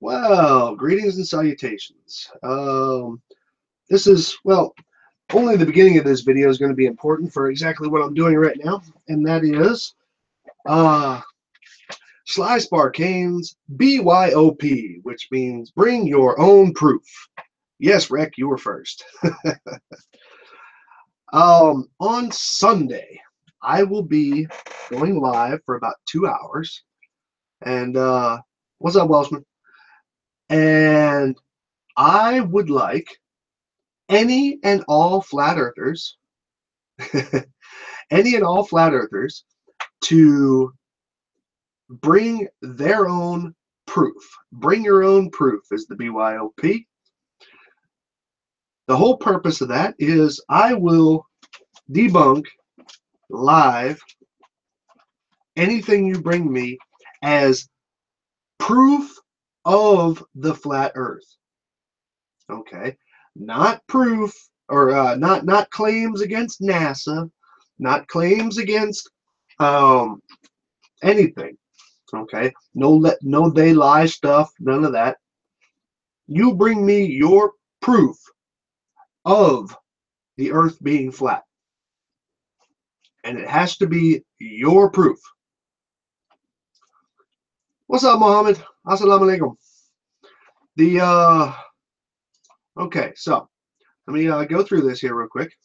Well, greetings and salutations. This is, well, only the beginning of this video is going to be important for exactly what I'm doing right now, and that is Sly Sparkane's BYOP, which means bring your own proof. Yes, Rec, you were first. On Sunday, I will be going live for about 2 hours, and what's up, Welshman? And I would like any and all flat earthers, any and all flat earthers to bring their own proof. Bring your own proof is the BYOP. The whole purpose of that is I will debunk live anything you bring me as proof of the flat earth. Okay, not proof or not claims against NASA, not claims against anything. Okay, no they lie stuff, none of that. You bring me your proof of the earth being flat, and it has to be your proof. What's up, Mohammed? Assalamu alaikum. Okay, so let me go through this here real quick.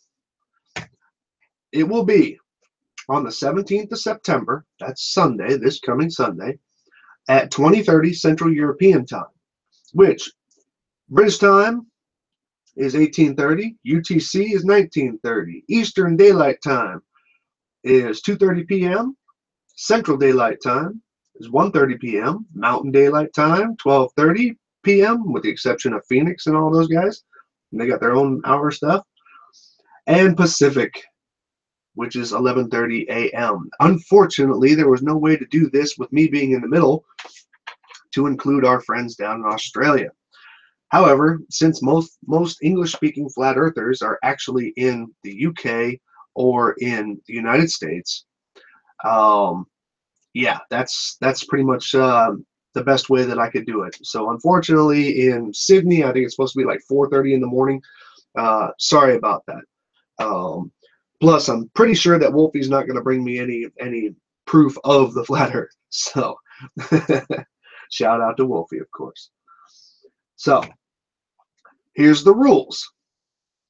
It will be on the 17th of September, that's Sunday, this coming Sunday, at 20:30 Central European Time, which British time is 18:30, UTC is 19:30, Eastern Daylight Time is 2:30 p.m., Central Daylight Time is 1:30 p.m., Mountain Daylight Time 12:30 p.m., with the exception of Phoenix and all those guys. And they got their own hour stuff. And Pacific, which is 11:30 a.m. Unfortunately, there was no way to do this with me being in the middle to include our friends down in Australia. However, since most English-speaking flat earthers are actually in the UK or in the United States, yeah, that's pretty much the best way that I could do it. So unfortunately, in Sydney, I think it's supposed to be like 4:30 in the morning. Sorry about that. Plus, I'm pretty sure that Wolfie's not going to bring me any proof of the flat Earth. So, shout out to Wolfie, of course. So, here's the rules.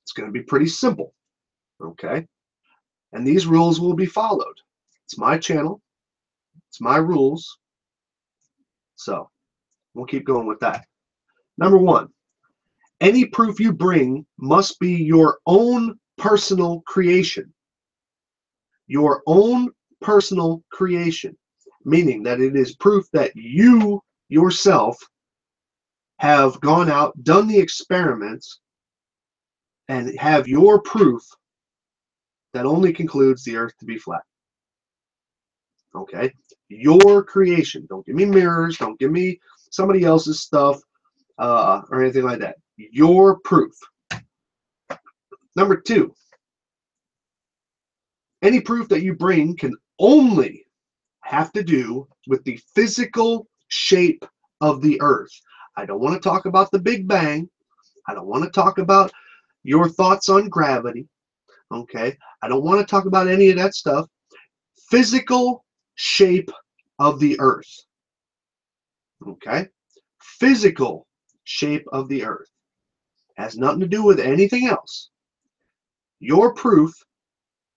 It's going to be pretty simple, okay? And these rules will be followed. It's my channel. It's my rules. So, we'll keep going with that. Number one, any proof you bring must be your own personal creation. Your own personal creation, meaning that it is proof that you yourself have gone out, done the experiments, and have your proof that only concludes the earth to be flat. Okay? Your creation. Don't give me mirrors. Don't give me somebody else's stuff or anything like that. Your proof. Number two, any proof that you bring can only have to do with the physical shape of the earth. I don't want to talk about the Big Bang. I don't want to talk about your thoughts on gravity. Okay? I don't want to talk about any of that stuff. Physical shape of the earth. Okay? Physical shape of the earth. Has nothing to do with anything else. Your proof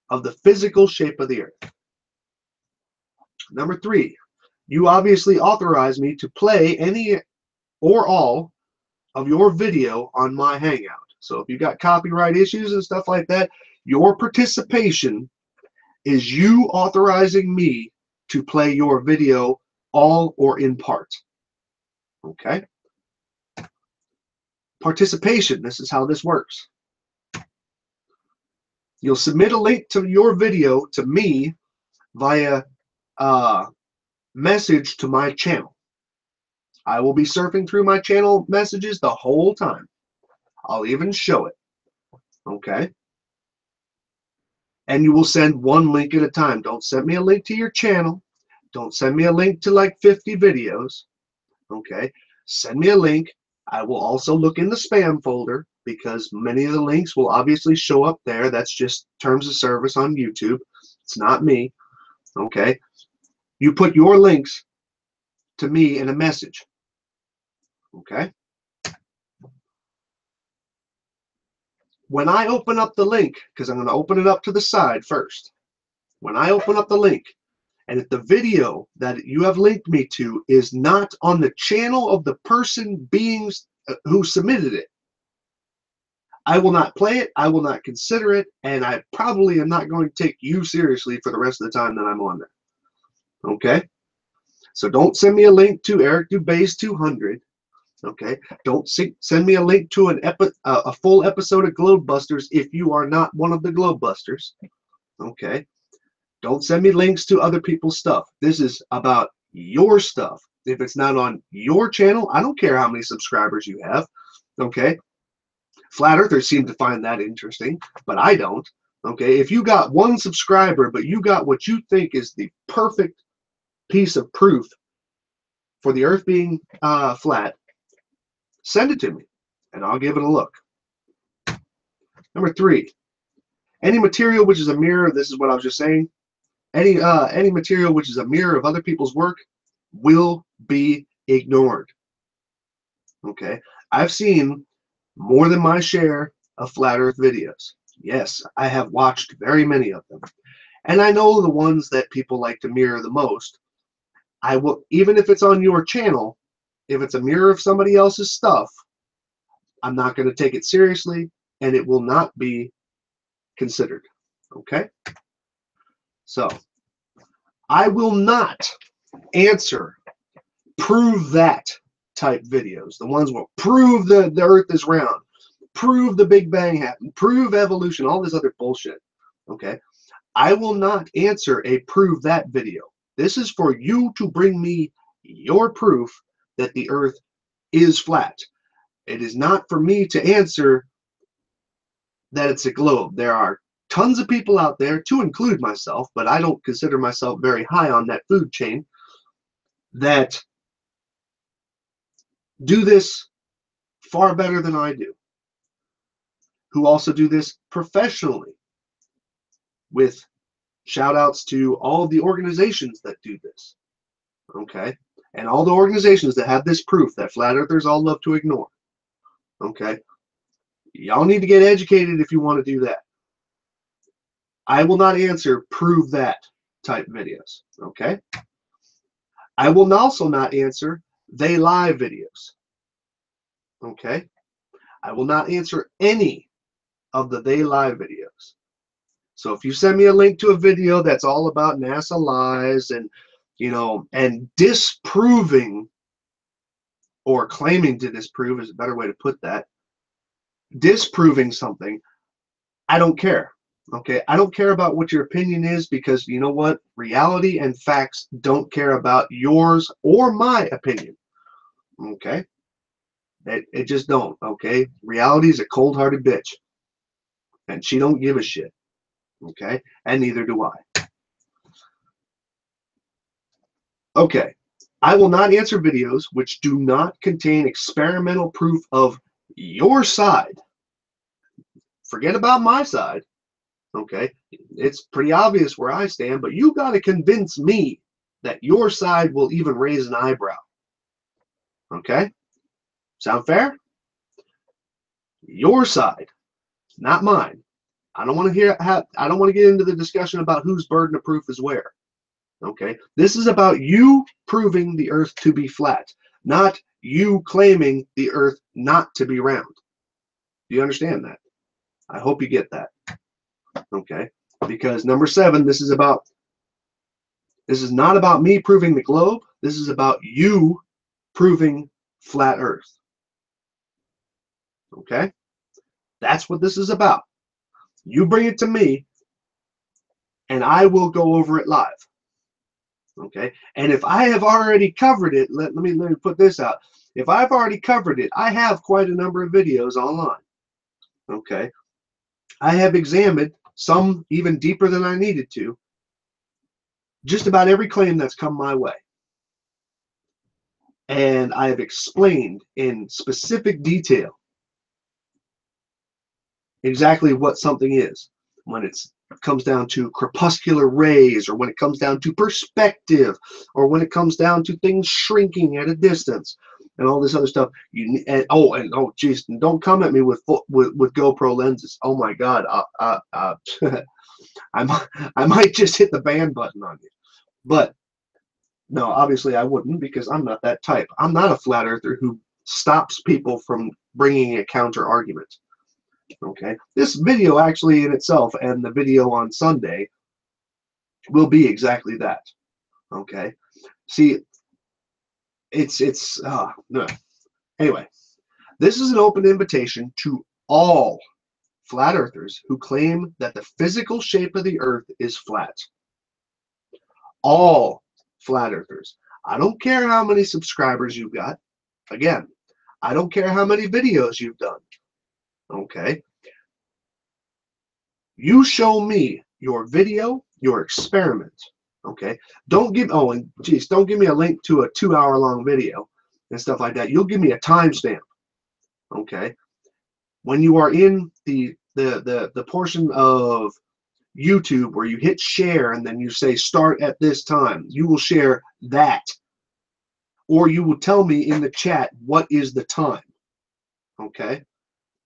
of the physical shape of the earth. Number three, you obviously authorize me to play any or all of your video on my Hangout. So if you got copyright issues and stuff like that, your participation is you authorizing me to play your video all or in part. Okay? Participation, this is how this works. You'll submit a link to your video to me via message to my channel. I will be surfing through my channel messages the whole time. I'll even show it. Okay? And you will send one link at a time. Don't send me a link to your channel. Don't send me a link to like 50 videos. Okay? Send me a link. I will also look in the spam folder because many of the links will obviously show up there. That's just terms of service on YouTube. It's not me. Okay. You put your links to me in a message. Okay. When I open up the link, because I'm going to open it up to the side first. When I open up the link, and if the video that you have linked me to is not on the channel of the person who submitted it, I will not play it, I will not consider it, and I probably am not going to take you seriously for the rest of the time that I'm on there. Okay? So don't send me a link to Eric Dubé's 200. Okay? Don't send me a link to a full episode of Globebusters if you are not one of the Globebusters. Okay? Don't send me links to other people's stuff. This is about your stuff. If it's not on your channel, I don't care how many subscribers you have. Okay? Flat Earthers seem to find that interesting, but I don't. Okay? If you got one subscriber, but you got what you think is the perfect piece of proof for the Earth being flat, send it to me, and I'll give it a look. Number 3, any material which is a mirror, this is what I was just saying, any material which is a mirror of other people's work will be ignored. Okay, I've seen more than my share of flat Earth videos. Yes, I have watched very many of them, and I know the ones that people like to mirror the most. I will, even if it's on your channel, if it's a mirror of somebody else's stuff, I'm not going to take it seriously, and it will not be considered. Okay? So, I will not answer prove that type videos. The ones where prove the Earth is round, prove the Big Bang happened, prove evolution, all this other bullshit. Okay? I will not answer a prove that video. This is for you to bring me your proof that the Earth is flat. It is not for me to answer that it's a globe. There are tons of people out there, to include myself, but I don't consider myself very high on that food chain, that do this far better than I do, who also do this professionally, with shout outs to all the organizations that do this. Okay? And all the organizations that have this proof that flat earthers all love to ignore. Okay? Y'all need to get educated if you want to do that. I will not answer prove that type videos. Okay? I will also not answer they lie videos. Okay? I will not answer any of the they lie videos. So if you send me a link to a video that's all about NASA lies and, you know, and disproving, or claiming to disprove is a better way to put that, disproving something, I don't care. Okay, I don't care about what your opinion is, because you know what? Reality and facts don't care about yours or my opinion. Okay, it just don't. Okay, reality is a cold-hearted bitch, and she don't give a shit. Okay, and neither do I. Okay, I will not answer videos which do not contain experimental proof of your side. Forget about my side. Okay, it's pretty obvious where I stand, but you got to convince me that your side will even raise an eyebrow. Okay, sound fair? Your side, not mine. I don't want to hear. I don't want to get into the discussion about whose burden of proof is where. Okay, this is about you proving the Earth to be flat, not you claiming the Earth not to be round. Do you understand that? I hope you get that. Okay, because number 7, this is not about me proving the globe. This is about you proving flat Earth. Okay, that's what this is about. You bring it to me, and I will go over it live. Okay, and if I have already covered it, let me put this out. If I've already covered it, I have quite a number of videos online. Okay, I have examined some even deeper than I needed to, just about every claim that's come my way. And I have explained in specific detail exactly what something is when it comes down to crepuscular rays, or when it comes down to perspective, or when it comes down to things shrinking at a distance, and all this other stuff. Geez, don't come at me with GoPro lenses. Oh my God, I might just hit the ban button on you. But no, obviously I wouldn't, because I'm not that type. I'm not a flat earther who stops people from bringing a counter argument. Okay, this video actually in itself, and the video on Sunday, will be exactly that. Okay, see, no. Anyway, this is an open invitation to all flat earthers who claim that the physical shape of the earth is flat. All flat earthers. I don't care how many subscribers you've got. Again, I don't care how many videos you've done. Okay, you show me your video, your experiment. Okay, don't give don't give me a link to a 2-hour long video and stuff like that. You'll give me a timestamp. Okay, when you are in the portion of YouTube where you hit share and then you say start at this time, you will share that, or you will tell me in the chat what is the time. Okay,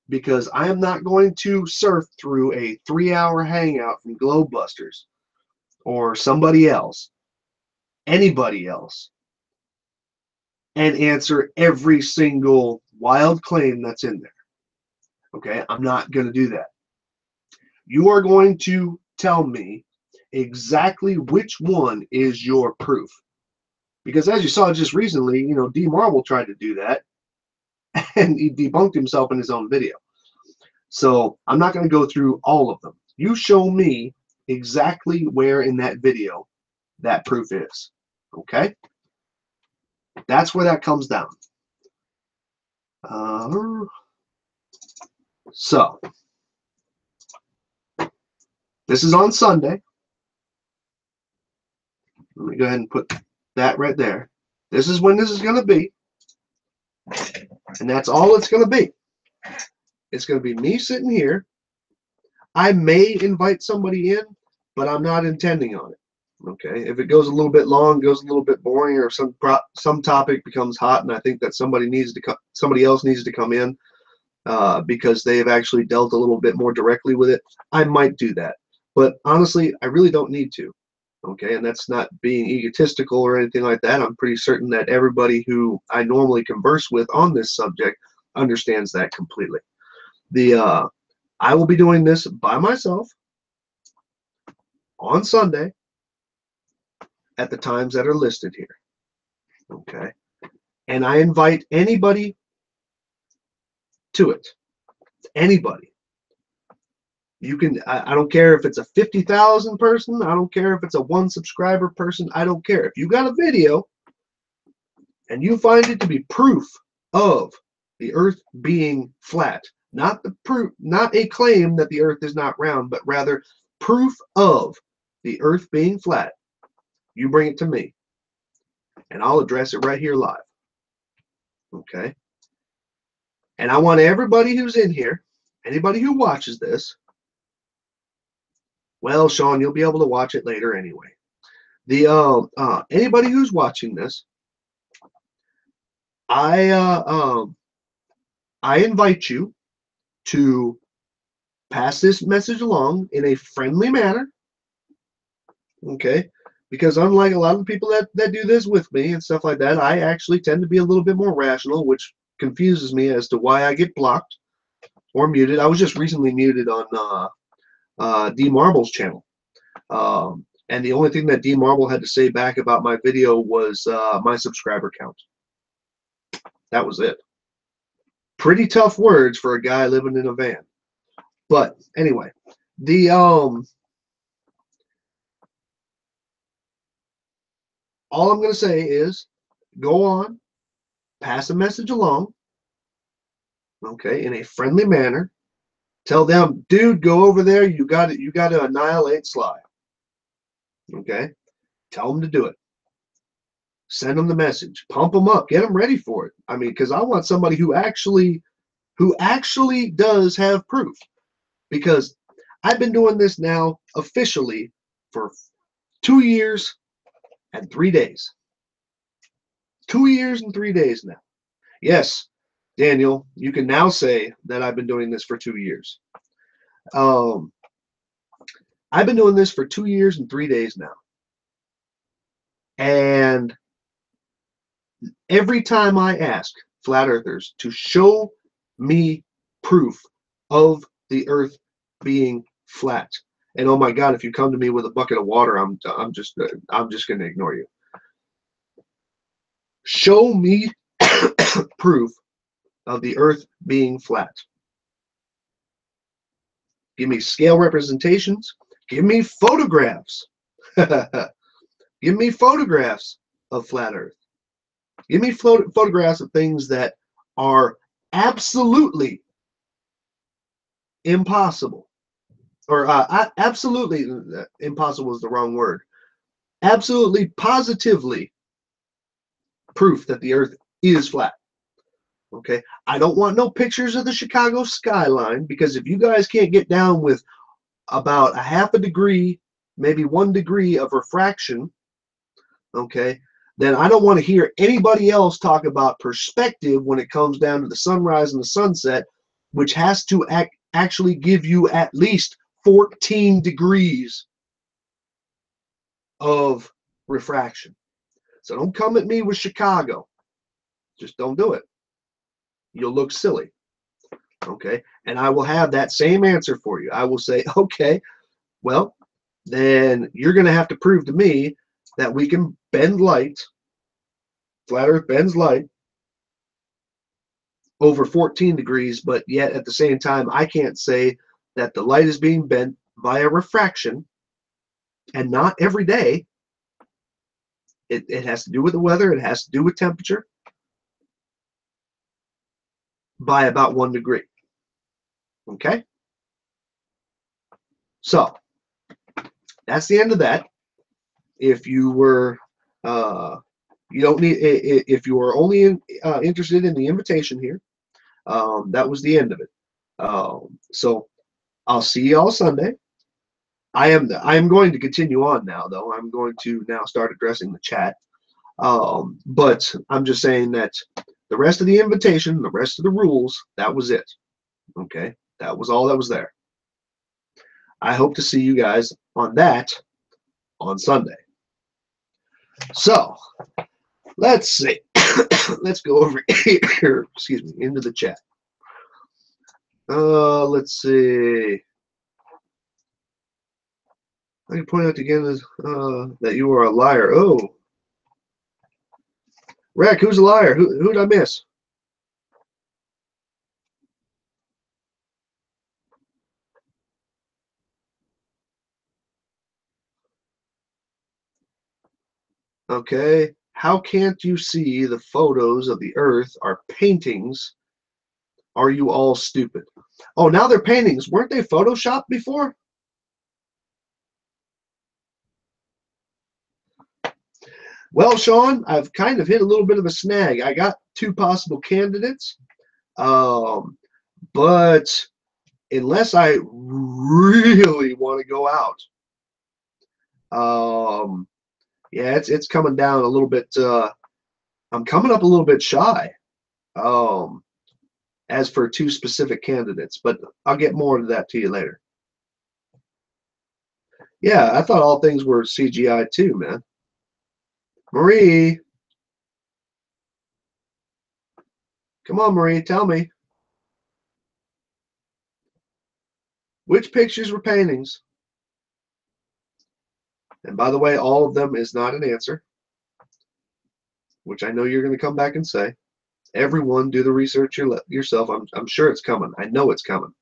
because I am not going to surf through a 3-hour hangout from Globebusters or somebody else, anybody else, and answer every single wild claim that's in there. Okay, I'm not going to do that. You are going to tell me exactly which one is your proof. Because as you saw just recently, D Marble tried to do that, and he debunked himself in his own video. So I'm not going to go through all of them. You show me exactly where in that video that proof is. Okay? That's where that comes down. So this is on Sunday. Let me go ahead and put that right there. This is when this is going to be. And that's all it's going to be. It's going to be me sitting here. I may invite somebody in, but I'm not intending on it. Okay, if it goes a little bit long, goes a little bit boring, or some topic becomes hot, and I think that somebody else needs to come in because they have actually dealt a little bit more directly with it, I might do that. But honestly, I really don't need to. Okay, and that's not being egotistical or anything like that. I'm pretty certain that everybody who I normally converse with on this subject understands that completely. I will be doing this by myself on Sunday at the times that are listed here. Okay, and I invite anybody to it. Anybody. You can. I don't care if it's a 50,000 person. I don't care if it's a 1 subscriber person. I don't care. If you got a video and you find it to be proof of the earth being flat, not a claim that the earth is not round, but rather proof of the earth being flat, you bring it to me and I'll address it right here live. Okay, and I want everybody who's in here, anybody who watches this, well, Sean, you'll be able to watch it later anyway. Anybody who's watching this, I invite you to pass this message along in a friendly manner. Okay, because unlike a lot of the people that do this with me and stuff like that, I actually tend to be a little bit more rational, which confuses me as to why I get blocked or muted. I was just recently muted on D Marble's channel. And the only thing that D Marble had to say back about my video was my subscriber count. That was it. Pretty tough words for a guy living in a van. But anyway, all I'm going to say is go on, pass a message along, okay, in a friendly manner. Tell them, dude, go over there. You got it. You got to annihilate Sly. Okay, tell them to do it. Send them the message. Pump them up. Get them ready for it. I mean, because I want somebody who actually does have proof. Because I've been doing this now officially for 2 years and 3 days. 2 years and 3 days now. Yes, Daniel, you can now say that I've been doing this for 2 years. I've been doing this for 2 years and 3 days now. And every time I ask flat earthers to show me proof of the earth being flat, and oh my God, if you come to me with a bucket of water, I'm just going to ignore you. Show me proof of the earth being flat. Give me scale representations. Give me photographs. Give me photographs of flat earth. Give me photographs of things that are absolutely impossible. Or absolutely, impossible is the wrong word. Absolutely, positively proof that the earth is flat. Okay, I don't want no pictures of the Chicago skyline, because if you guys can't get down with about a half a degree, maybe 1 degree of refraction, okay, then I don't want to hear anybody else talk about perspective when it comes down to the sunrise and the sunset, which has to actually give you at least 14 degrees of refraction. So don't come at me with Chicago. Just don't do it. You'll look silly. Okay, and I will have that same answer for you. I will say, okay, well, then you're going to have to prove to me that we can bend light, flat earth bends light over 14 degrees, but yet at the same time, I can't say that the light is being bent via refraction, and not every day. It has to do with the weather. It has to do with temperature by about 1 degree. Okay? So, that's the end of that. If you were, you don't need, if you were only interested in the invitation here, that was the end of it. So, I'll see you all Sunday. I am going to continue on now, though. I'm going to now start addressing the chat. But I'm just saying that the rest of the invitation, the rest of the rules, that was it. Okay? That was all that was there. I hope to see you guys on that on Sunday. So, let's see. Let's go over here, excuse me, into the chat. Let's see. I can point out again that you are a liar. Oh. Rick, who's a liar? Who did I miss? Okay. How can't you see the photos of the earth are paintings? Are you all stupid? Oh, now they're paintings. Weren't they photoshopped before? Well, Sean, I've kind of hit a little bit of a snag. I got 2 possible candidates, but unless I really want to go out, yeah, it's coming down a little bit. I'm coming up a little bit shy, as for 2 specific candidates, but I'll get more into that to you later. Yeah, I thought all things were CGI too, man. Marie. Come on, Marie, tell me. Which pictures were paintings? And by the way, all of them is not an answer, which I know you're going to come back and say. Everyone do the research yourself. I'm sure it's coming. I know it's coming.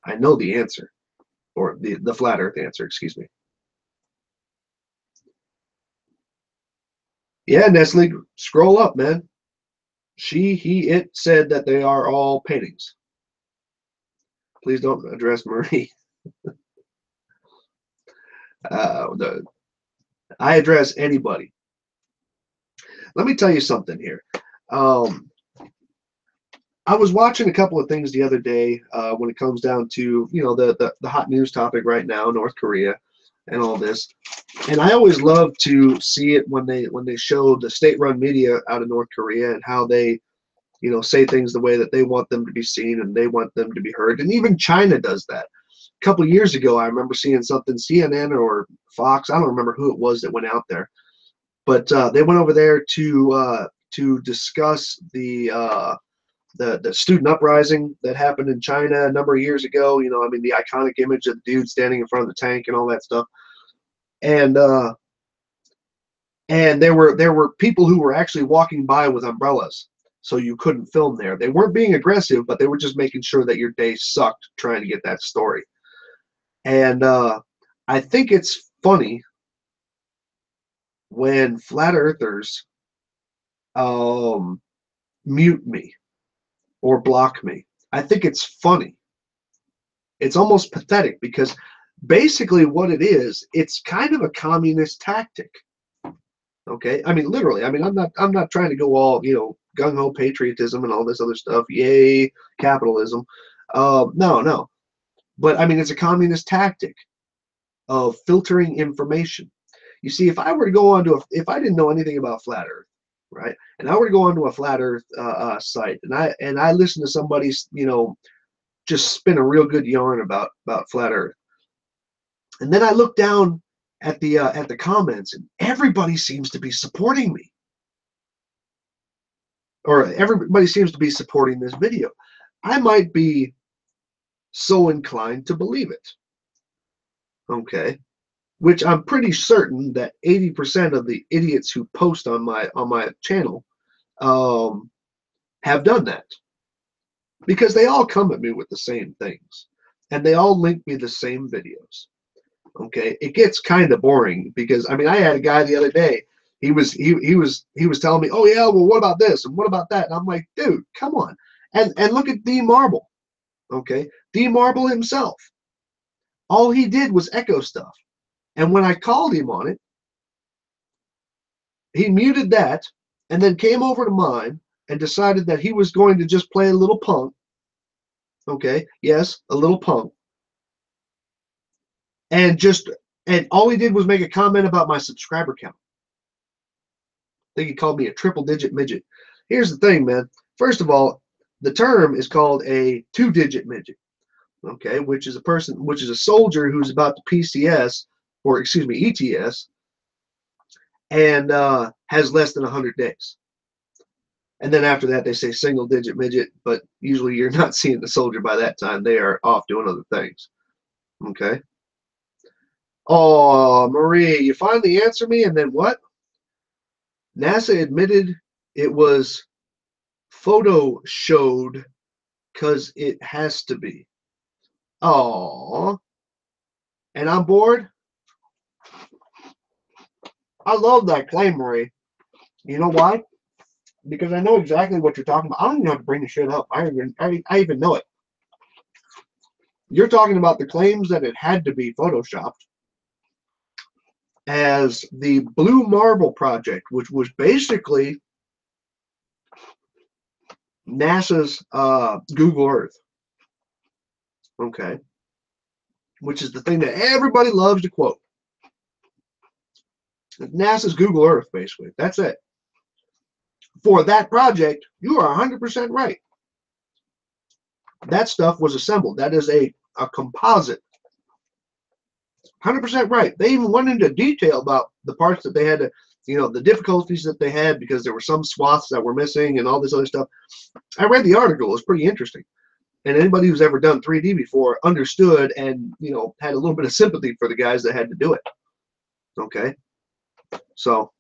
I know the answer, or the flat earth answer, excuse me. Yeah, Nestle, scroll up, man. She, he, it said that they are all paintings. Please don't address Marie. I address anybody. let me tell you something here. Um, I was watching a couple of things the other day when it comes down to, you know, the hot news topic right now, North Korea and all this. And I always love to see it when they show the state-run media out of North Korea and how they, you know, say things the way that they want them to be seen and they want them to be heard. And even China does that. A couple of years ago, I remember seeing something, CNN or Fox, I don't remember who it was that went out there, but they went over there to discuss the student uprising that happened in China a number of years ago. You know, I mean, the iconic image of the dude standing in front of the tank and all that stuff. And there were people who were actually walking by with umbrellas, so you couldn't film there. They weren't being aggressive, but they were just making sure that your day sucked trying to get that story. And I think it's funny when flat earthers mute me or block me. I think it's funny. It's almost pathetic because basically what it is, it's kind of a communist tactic. Okay, I mean literally. I mean I'm not trying to go all, you know, gung ho patriotism and all this other stuff. Yay capitalism. No. But I mean it's a communist tactic of filtering information. You see, if I were to go onto if I didn't know anything about flat Earth, right, and I were to go onto a flat Earth site, and I listen to somebody's, you know, just spin a real good yarn about flat Earth, and then I look down at the comments, and everybody seems to be supporting me, or everybody seems to be supporting this video. I might be so inclined to believe it. Okay, which I'm pretty certain that 80% of the idiots who post on my channel have done that, because they all come at me with the same things and they all link me the same videos. Okay, it gets kind of boring because I mean I had a guy the other day. He was telling me, oh yeah, well what about this and what about that? And I'm like, dude, come on, and look at D Marble. Okay, D Marble himself. All he did was echo stuff. And when I called him on it, he muted that and then came over to mine and decided that he was going to just play a little punk. Okay, yes, a little punk. And all he did was make a comment about my subscriber count. I think he called me a triple-digit midget. Here's the thing, man. First of all, the term is called a two-digit midget. Okay, which is a soldier who's about to PCS, or excuse me, ETS, and has less than 100 days. And then after that, they say single digit midget, but usually you're not seeing the soldier by that time. They are off doing other things. Okay. Oh, Marie, you finally answered me, and then what? NASA admitted it was photoshowed because it has to be. Oh, and I'm bored. I love that claim, Marie. You know why? Because I know exactly what you're talking about. I don't even have to bring the shit up. I even know it. You're talking about the claims that it had to be photoshopped as the Blue Marble Project, which was basically NASA's Google Earth. Okay. Which is the thing that everybody loves to quote. NASA's Google Earth, basically. That's it. For that project, you are 100% right. That stuff was assembled. That is a composite. 100% right. They even went into detail about the parts that they had to, you know, the difficulties that they had because there were some swaths that were missing and all this other stuff. I read the article. It was pretty interesting. And anybody who's ever done 3D before understood and, you know, had a little bit of sympathy for the guys that had to do it. Okay. So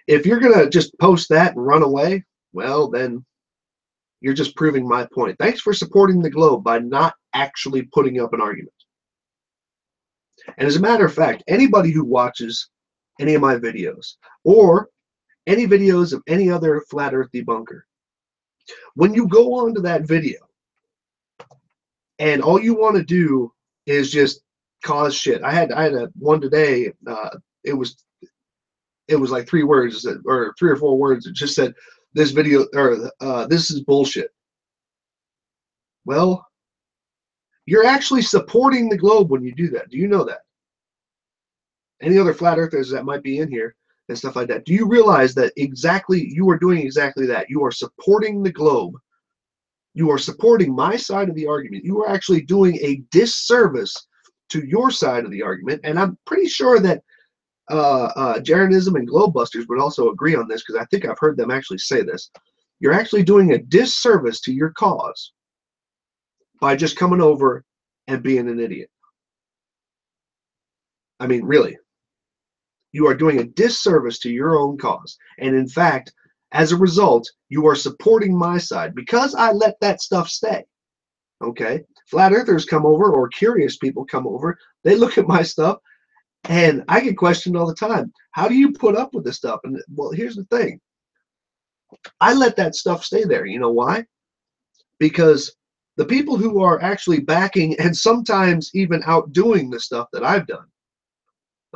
if you're going to just post that and run away, well, then you're just proving my point. Thanks for supporting the globe by not actually putting up an argument. And as a matter of fact, anybody who watches any of my videos or any videos of any other flat earth debunker, when you go onto that video and all you want to do is just cause shit. I had a one today. It was it was like 3 words or 3 or 4 words. It just said this video or this is bullshit. Well, you're actually supporting the globe when you do that. Do you know that? Any other flat earthers that might be in here and stuff like that, do you realize that you are doing exactly that? You are supporting the globe. You are supporting my side of the argument. You are actually doing a disservice to your side of the argument. And I'm pretty sure that Jeranism and Globebusters would also agree on this, because I think I've heard them actually say this. You're actually doing a disservice to your cause by just coming over and being an idiot. I mean, really. You are doing a disservice to your own cause. And in fact, as a result, you are supporting my side because I let that stuff stay. Okay? Flat earthers come over, or curious people come over, they look at my stuff, and I get questioned all the time. How do you put up with this stuff? And well, here's the thing. I let that stuff stay there. You know why? Because the people who are actually backing and sometimes even outdoing the stuff that I've done,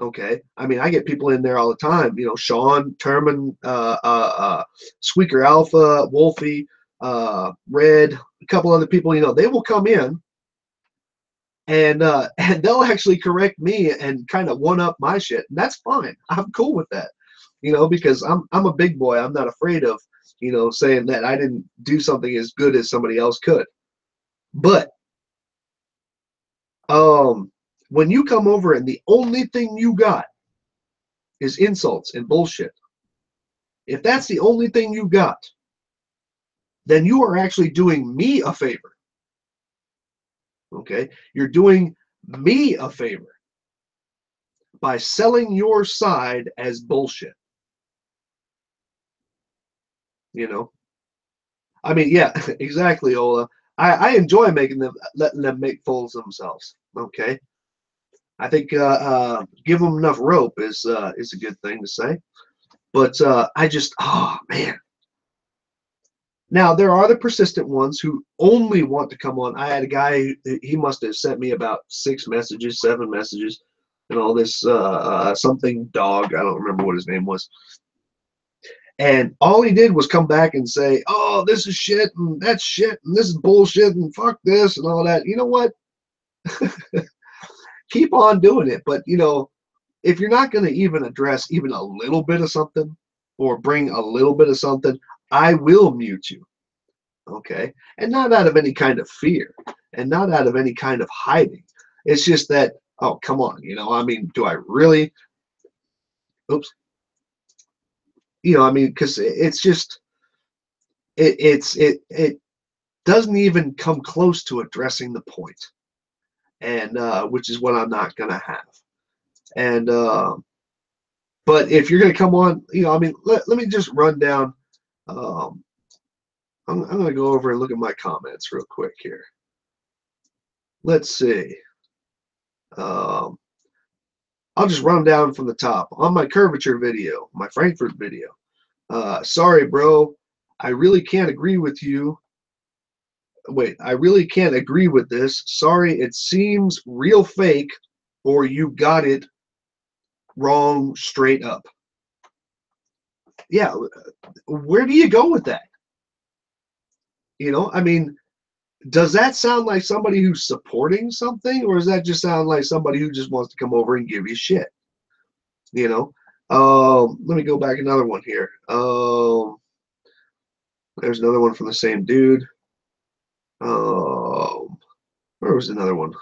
okay, I mean, I get people in there all the time. You know, Sean, Terman, Squeaker Alpha, Wolfie, Red, a couple other people. You know, they will come in and they'll actually correct me and kind of one up my shit. And that's fine. I'm cool with that. You know, because I'm a big boy. I'm not afraid of, you know, saying that I didn't do something as good as somebody else could. But when you come over and the only thing you got is insults and bullshit, if that's the only thing you got, then you are actually doing me a favor. Okay? You're doing me a favor by selling your side as bullshit. You know? I mean, yeah, exactly, Ola. I enjoy letting them make fools of themselves. Okay? I think give them enough rope is a good thing to say. But I just, oh, man. Now, there are the persistent ones who only want to come on. I had a guy, he must have sent me about 6 messages, 7 messages, and all this something dog. I don't remember what his name was. And all he did was come back and say, oh, this is shit, and that's shit, and this is bullshit, and fuck this, and all that. You know what? Keep on doing it. But, you know, if you're not going to even address even a little bit of something or bring a little bit of something, I will mute you. Okay? And not out of any kind of fear and not out of any kind of hiding. It's just that, oh, come on. You know, I mean, do I really? Oops. You know, I mean, because it's just, it doesn't even come close to addressing the point. And which is what I'm not going to have. And, but if you're going to come on, you know, I mean, let me just run down. I'm going to go over and look at my comments real quick here. Let's see. I'll just run down from the top. On my curvature video, my Frankfurt video. Sorry, bro. I really can't agree with you. Wait, I really can't agree with this. Sorry, it seems real fake, or you got it wrong straight up. Yeah, where do you go with that? You know, I mean, does that sound like somebody who's supporting something, or does that just sound like somebody who just wants to come over and give you shit? You know, let me go back another one here. There's another one from the same dude. Where was another one?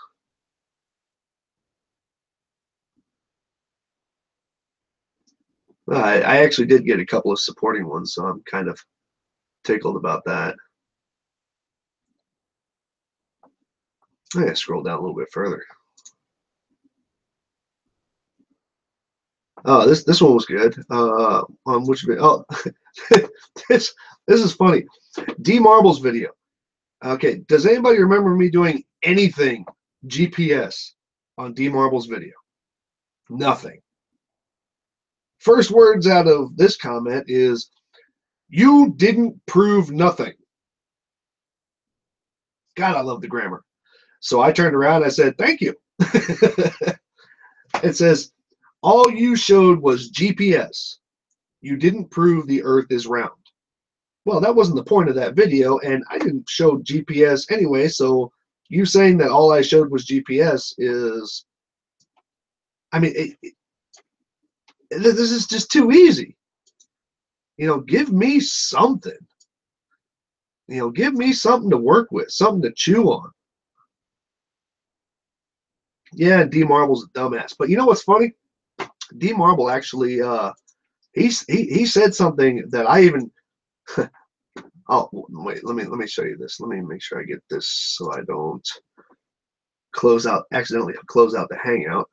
I actually did get a couple of supporting ones, so I'm kind of tickled about that. I gotta scroll down a little bit further. Oh, this one was good. On which video? Oh, this is funny. D Marble's video. Okay, does anybody remember me doing anything GPS on D Marble's video? Nothing. First words out of this comment is, "You didn't prove nothing." God, I love the grammar. So I turned around and I said, "Thank you." It says, "All you showed was GPS. You didn't prove the earth is round. Well, that wasn't the point of that video, and I didn't show GPS anyway, so you saying that all I showed was GPS is, I mean, this is just too easy. You know, give me something. You know, give me something to work with, something to chew on. Yeah, D Marble's a dumbass. But you know what's funny? D Marble actually, he said something that I even. Oh wait, let me show you this. Let me make sure I get this so I don't accidentally close out the Hangout.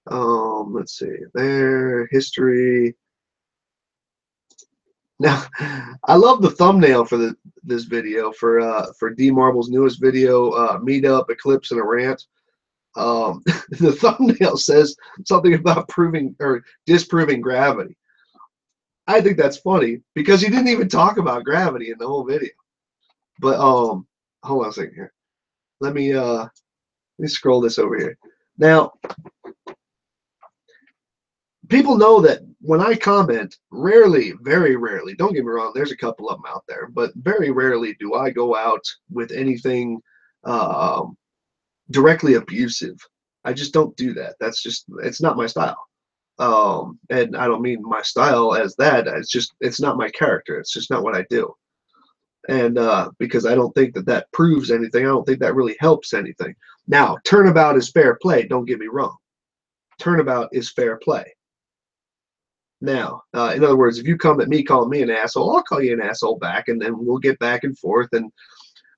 Let's see. There, history. Now, I love the thumbnail for this video for D Marble's newest video, meetup, eclipse, and a rant. The thumbnail says something about proving or disproving gravity. I think that's funny because he didn't even talk about gravity in the whole video. But hold on a second here. Let me scroll this over here. Now, people know that when I comment, rarely, very rarely, don't get me wrong, there's a couple of them out there, but very rarely do I go out with anything directly abusive. I just don't do that. That's just, it's not my style. And I don't mean my style as that. It's not my character. It's just not what I do. And because I don't think that proves anything. I don't think that really helps anything. Now, turnabout is fair play. Don't get me wrong. Turnabout is fair play. Now, in other words, if you come at me calling me an asshole, I'll call you an asshole back, and then we'll get back and forth, and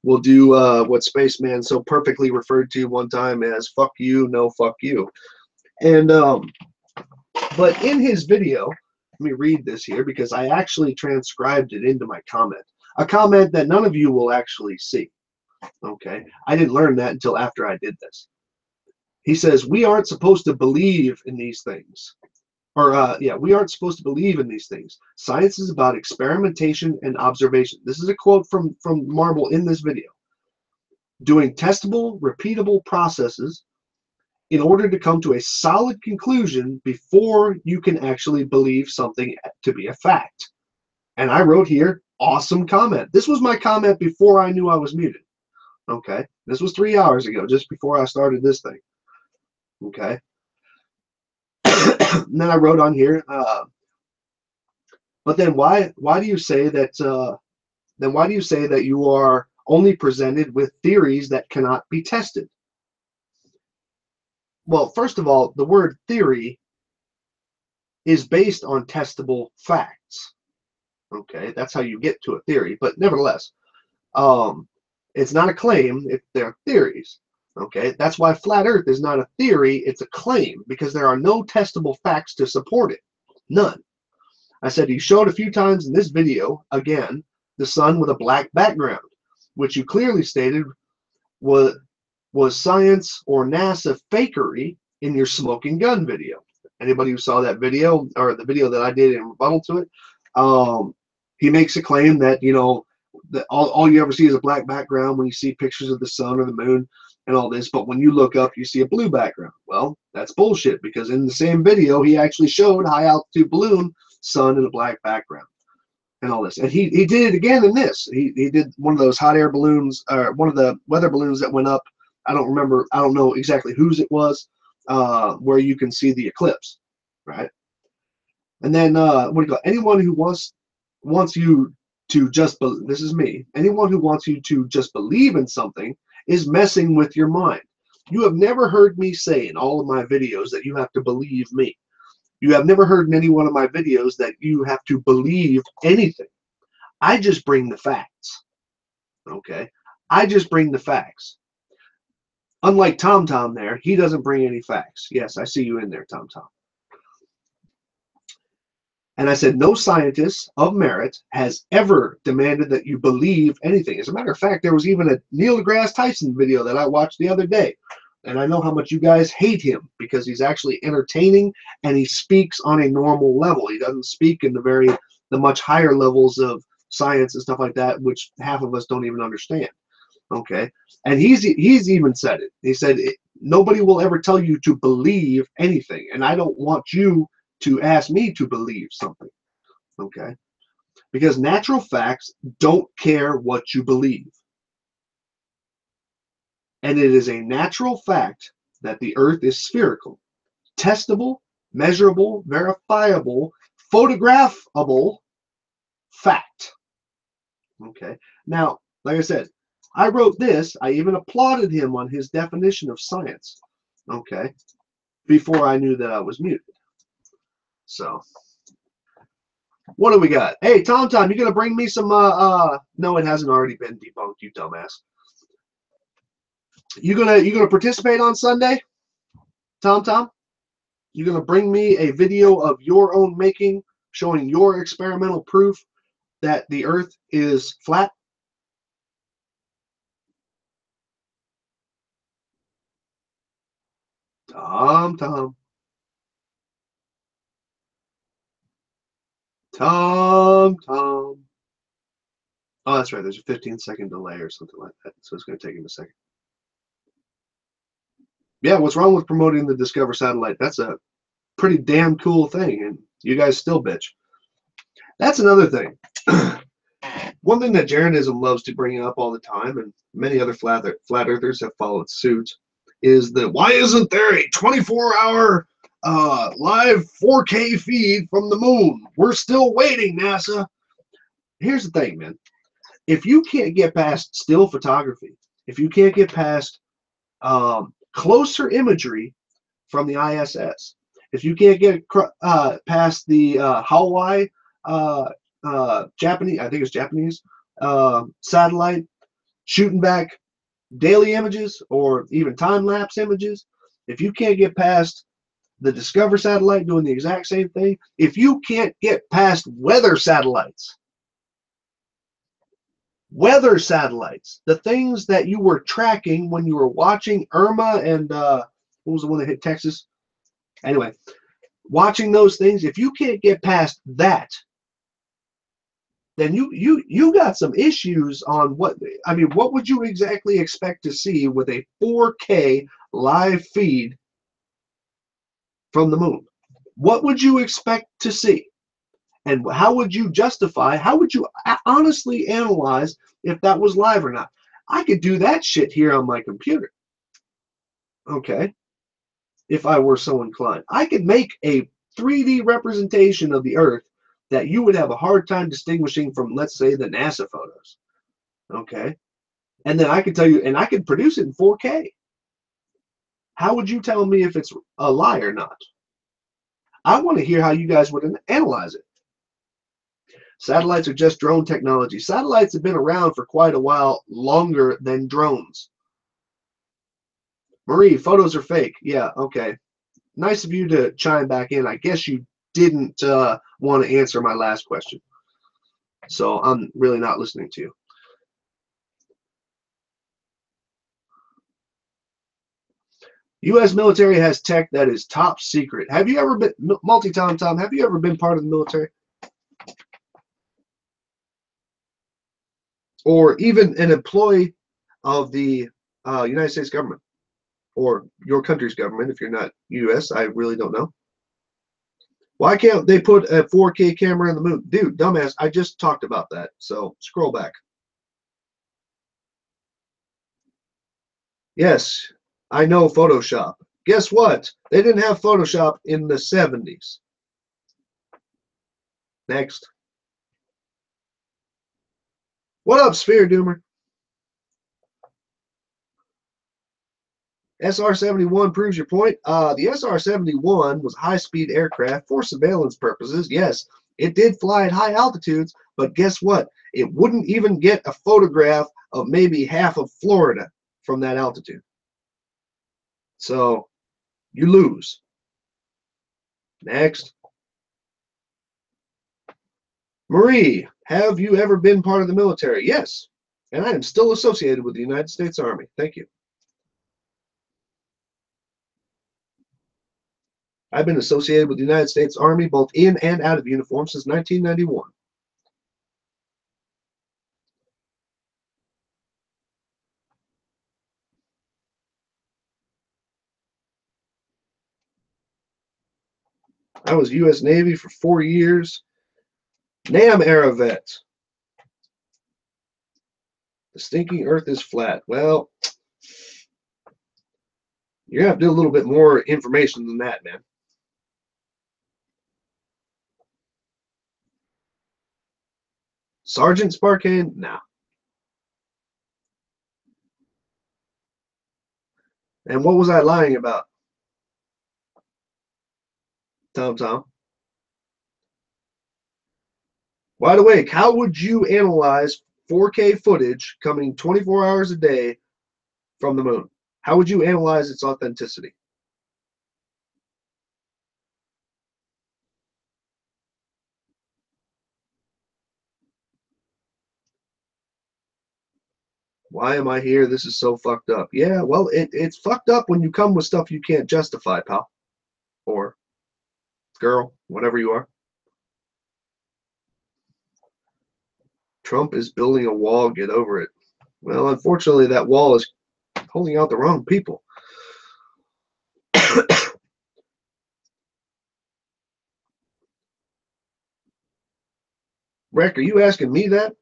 we'll do what Spaceman so perfectly referred to one time as "fuck you, no fuck you." And but in his video, let me read this here because I actually transcribed it into my comment, a comment that none of you will actually see. Okay, I didn't learn that until after I did this. He says, we aren't supposed to believe in these things. Or, yeah, we aren't supposed to believe in these things. Science is about experimentation and observation. This is a quote from Marble in this video. Doing testable, repeatable processes in order to come to a solid conclusion before you can actually believe something to be a fact. And I wrote here, awesome comment. This was my comment before I knew I was muted. Okay, this was 3 hours ago, just before I started this thing. Okay. And then I wrote on here, but then why do you say that then why do you say that you are only presented with theories that cannot be tested? Well, first of all, the word theory is based on testable facts. Okay, that's how you get to a theory, but nevertheless, it's not a claim, they're theories. Okay, that's why flat earth is not a theory, it's a claim, because there are no testable facts to support it. None. I said you showed a few times in this video, again, the sun with a black background, which you clearly stated was science or NASA fakery in your smoking gun video. Anybody who saw that video, or the video that I did in rebuttal to it, he makes a claim that, you know, that all you ever see is a black background when you see pictures of the sun or the moon and all this, but when you look up, you see a blue background. Well, that's bullshit, because in the same video, he actually showed high altitude balloon, sun in a black background and all this. And he did it again in this. He did one of those hot air balloons, or one of the weather balloons that went up. I don't remember, I don't know exactly whose it was, where you can see the eclipse, right? And then, what do you call it? Anyone who wants you to just believe, this is me, anyone who wants you to just believe in something is messing with your mind. You have never heard me say in all of my videos that you have to believe me. You have never heard in any one of my videos that you have to believe anything. I just bring the facts. Okay? I just bring the facts. Unlike Tom Tom there, he doesn't bring any facts. Yes, I see you in there, Tom Tom. And I said, no scientist of merit has ever demanded that you believe anything. As a matter of fact, there was even a Neil deGrasse Tyson video that I watched the other day. And I know how much you guys hate him because he's actually entertaining and he speaks on a normal level. He doesn't speak in the much higher levels of science and stuff like that, which half of us don't even understand. Okay. And he's even said it. He said, nobody will ever tell you to believe anything. And I don't want you to ask me to believe something. Okay? Because natural facts don't care what you believe. And it is a natural fact that the earth is spherical, testable, measurable, verifiable, photographable fact. Okay. Now, like I said, I wrote this. I even applauded him on his definition of science. Okay. Before I knew that I was muted. So, what do we got? Hey, Tom, you gonna bring me some? No, it hasn't already been debunked. You dumbass. You gonna participate on Sunday, Tom? You gonna bring me a video of your own making, showing your experimental proof that the Earth is flat? Tom. Oh, that's right. There's a 15-second delay or something like that, so it's gonna take him a second. Yeah, what's wrong with promoting the Discover satellite? That's a pretty damn cool thing, and you guys still bitch. That's another thing. One thing that Jaronism loves to bring up all the time, and many other flat earthers have followed suit, is that why isn't there a 24-hour live 4K feed from the moon? We're still waiting, NASA. Here's the thing, man. If you can't get past still photography, if you can't get past closer imagery from the ISS, if you can't get past the Hawaii Japanese, I think it's Japanese satellite shooting back daily images or even time-lapse images, if you can't get past the Discover satellite doing the exact same thing, if you can't get past weather satellites, the things that you were tracking when you were watching Irma and what was the one that hit Texas? Anyway, watching those things, if you can't get past that, then you got some issues on what would you exactly expect to see with a 4K live feed from the moon? What would you expect to see? And how would you justify, how would you honestly analyze if that was live or not? I could do that shit here on my computer. Okay. If I were so inclined, I could make a 3D representation of the Earth that you would have a hard time distinguishing from, let's say, the NASA photos. Okay. And then I could tell you, and I could produce it in 4K. How would you tell me if it's a lie or not? I want to hear how you guys would analyze it. Satellites are just drone technology. Satellites have been around for quite a while, longer than drones. Marie, photos are fake. Yeah, okay. Nice of you to chime back in. I guess you didn't want to answer my last question. So I'm really not listening to you. U.S. military has tech that is top secret. Have you ever been, Tom, have you ever been part of the military? Or even an employee of the United States government? Or your country's government, if you're not U.S., I really don't know. Why can't they put a 4K camera in the moon? Dude, dumbass, I just talked about that. So scroll back. Yes, I know Photoshop. Guess what? They didn't have Photoshop in the 70s. Next. What up, Sphere Doomer? SR-71 proves your point. The SR-71 was a high-speed aircraft for surveillance purposes. Yes, it did fly at high altitudes, but guess what? It wouldn't even get a photograph of maybe half of Florida from that altitude. So you lose. Next. Marie, have you ever been part of the military? Yes, and I am still associated with the United States Army. Thank you. I've been associated with the United States Army both in and out of uniform since 1991. I was U.S. Navy for 4 years. Nam era vet. The stinking earth is flat. Well, you're going to have to do a little bit more information than that, man. Sergeant Sparkane? Nah. And what was I lying about? Tom. By the way, how would you analyze 4K footage coming 24 hours a day from the moon? How would you analyze its authenticity? Why am I here? This is so fucked up. Yeah, well, it's fucked up when you come with stuff you can't justify, pal. Or girl, whatever you are. Trump is building a wall. Get over it. Well, unfortunately, that wall is holding out the wrong people. Rick, are you asking me that?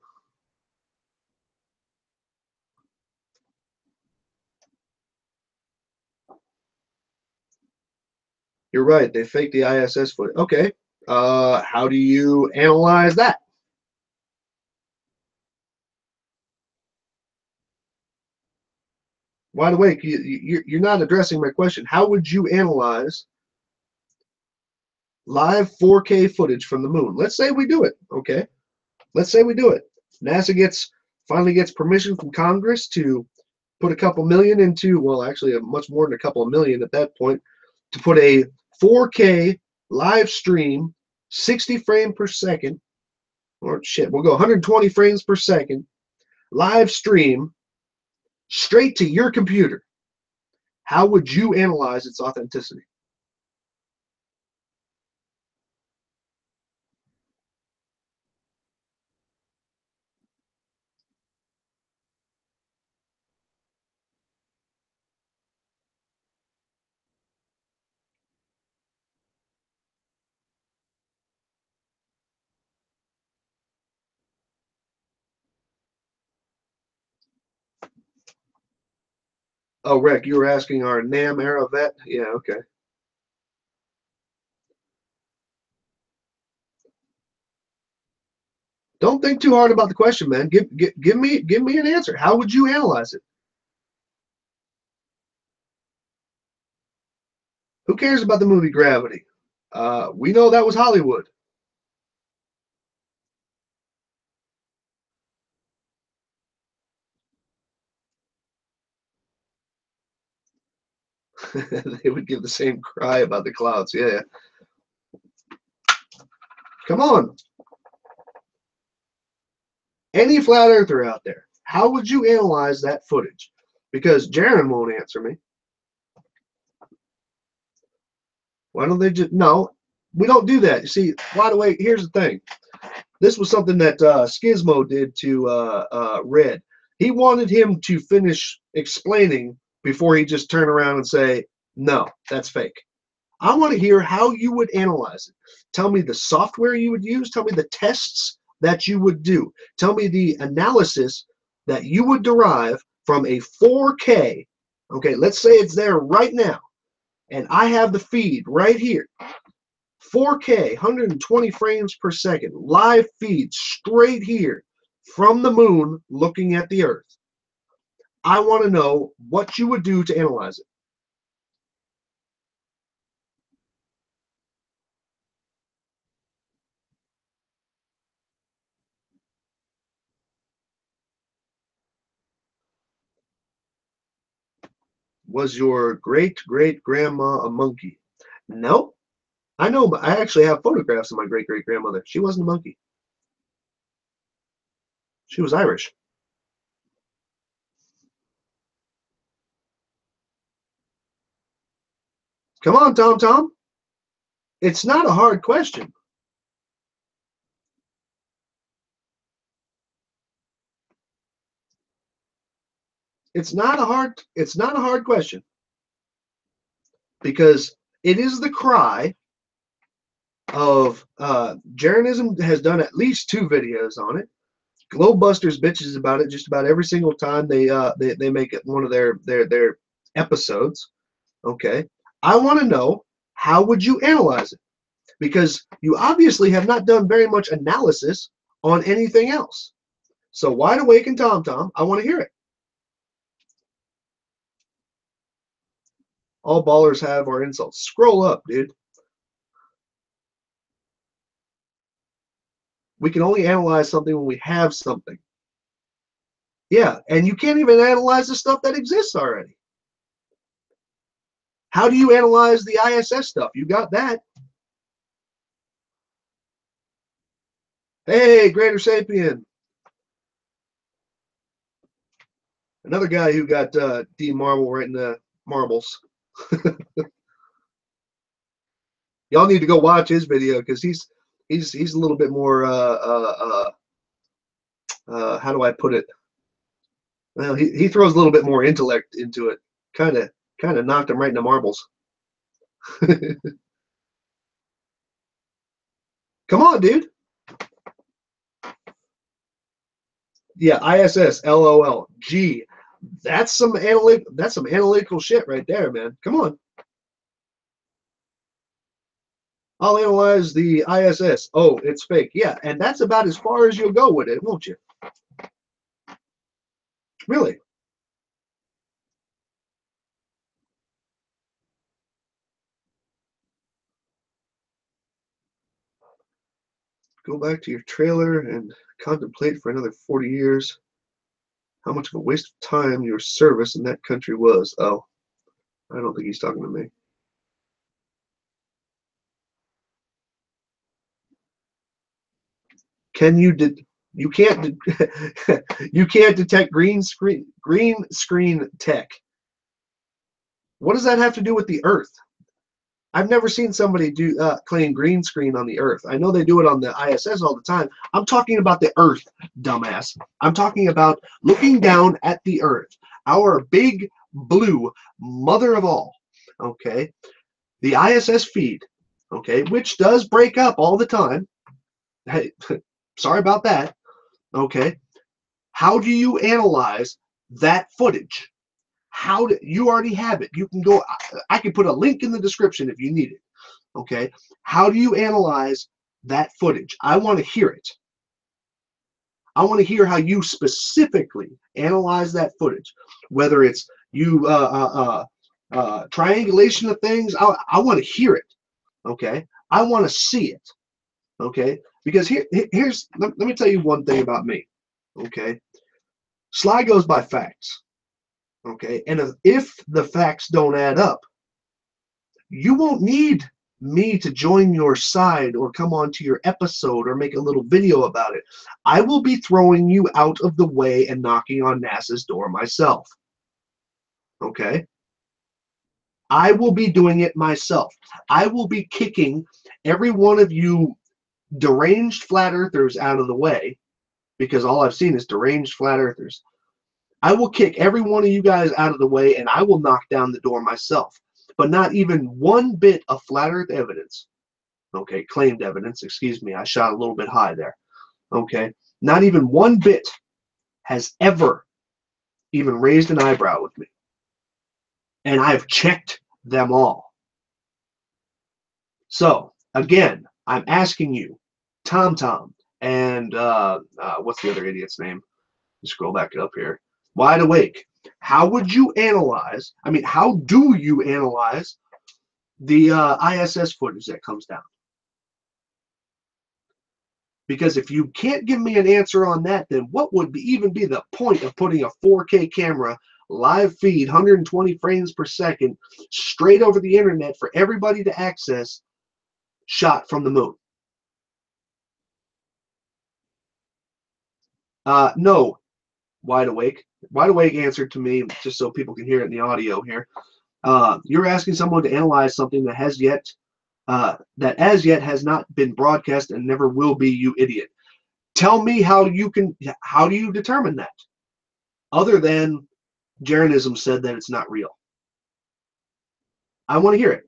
You're right. They faked the ISS footage. Okay. How do you analyze that? By the way, you're not addressing my question. How would you analyze live 4K footage from the moon? Let's say we do it. Okay. Let's say we do it. NASA finally gets permission from Congress to put a couple million into, well, actually, much more than a couple of million at that point, to put a 4K live stream, 60 frame per second, or shit, we'll go 120 frames per second, live stream straight to your computer. How would you analyze its authenticity? Oh, Rick, you were asking our NAM era vet? Yeah, okay. Don't think too hard about the question, man. Give me an answer. How would you analyze it? Who cares about the movie Gravity? We know that was Hollywood. They would give the same cry about the clouds. Yeah. Come on. Any flat earther out there, how would you analyze that footage? Because Jaron won't answer me. Why don't they just, no, we don't do that. You see, by the way, here's the thing. This was something that Skizmo did to Red. He wanted him to finish explaining before he just turn around and say, no, that's fake. I want to hear how you would analyze it. Tell me the software you would use. Tell me the tests that you would do. Tell me the analysis that you would derive from a 4K. Okay, let's say it's there right now, and I have the feed right here. 4K, 120 frames per second, live feed straight here from the moon looking at the Earth. I want to know what you would do to analyze it. Was your great-great-grandma a monkey? No. I know, but I actually have photographs of my great-great-grandmother. She wasn't a monkey. She was Irish. Come on, Tom. It's not a hard question. It's not a hard question because it is the cry of Jeranism has done at least 2 videos on it. Globebusters bitches about it just about every single time they make it one of their episodes. Okay, I want to know, how would you analyze it? Because you obviously have not done very much analysis on anything else. So Wide Awake and Tom Tom, I want to hear it. All ballers have our insults. Scroll up, dude. We can only analyze something when we have something. Yeah, and you can't even analyze the stuff that exists already. How do you analyze the ISS stuff? You got that. Hey, Greater Sapien. Another guy who got D Marble right in the marbles. Y'all need to go watch his video because he's a little bit more how do I put it? Well, he throws a little bit more intellect into it. Kind of knocked him right in the marbles. Come on, dude. Yeah, ISS, LOL, G. That's some analytical shit right there, man. Come on. I'll analyze the ISS. Oh, it's fake. Yeah, and that's about as far as you'll go with it, won't you? Really? Go back to your trailer and contemplate for another 40 years how much of a waste of time your service in that country was. Oh, I don't think he's talking to me. Can you you can't you can't detect green screen tech. What does that have to do with the Earth? I've never seen somebody do claim green screen on the Earth. I know they do it on the ISS all the time. I'm talking about the Earth, dumbass. I'm talking about looking down at the Earth, our big blue mother of all. Okay, the ISS feed. Okay, which does break up all the time. Hey, sorry about that. Okay, how do you analyze that footage? How do you already have it? You can go. I can put a link in the description if you need it. Okay, how do you analyze that footage? I want to hear it. I want to hear how you specifically analyze that footage, whether it's you triangulation of things. I want to hear it. Okay, I want to see it. Okay, because here's let me tell you one thing about me. Okay, Sly goes by facts. Okay, and if the facts don't add up, you won't need me to join your side or come onto your episode or make a little video about it. I will be throwing you out of the way and knocking on NASA's door myself. Okay? I will be doing it myself. I will be kicking every one of you deranged flat earthers out of the way, because all I've seen is deranged flat earthers. I will kick every one of you guys out of the way and I will knock down the door myself. But not even one bit of flat earth evidence. Okay, claimed evidence, excuse me, I shot a little bit high there. Okay, not even one bit has ever even raised an eyebrow with me. And I've checked them all. So, again, I'm asking you, Tom Tom, and what's the other idiot's name? Scroll back up here. Wide Awake. How would you analyze, how do you analyze the ISS footage that comes down? Because if you can't give me an answer on that, then what would even be the point of putting a 4K camera, live feed, 120 frames per second, straight over the internet for everybody to access, shot from the moon? No, Wide Awake. Wide Awake answered to me, just so people can hear it in the audio here. You're asking someone to analyze something that has yet, that as yet has not been broadcast and never will be, you idiot. Tell me how do you determine that? Other than Jeranism said that it's not real. I want to hear it.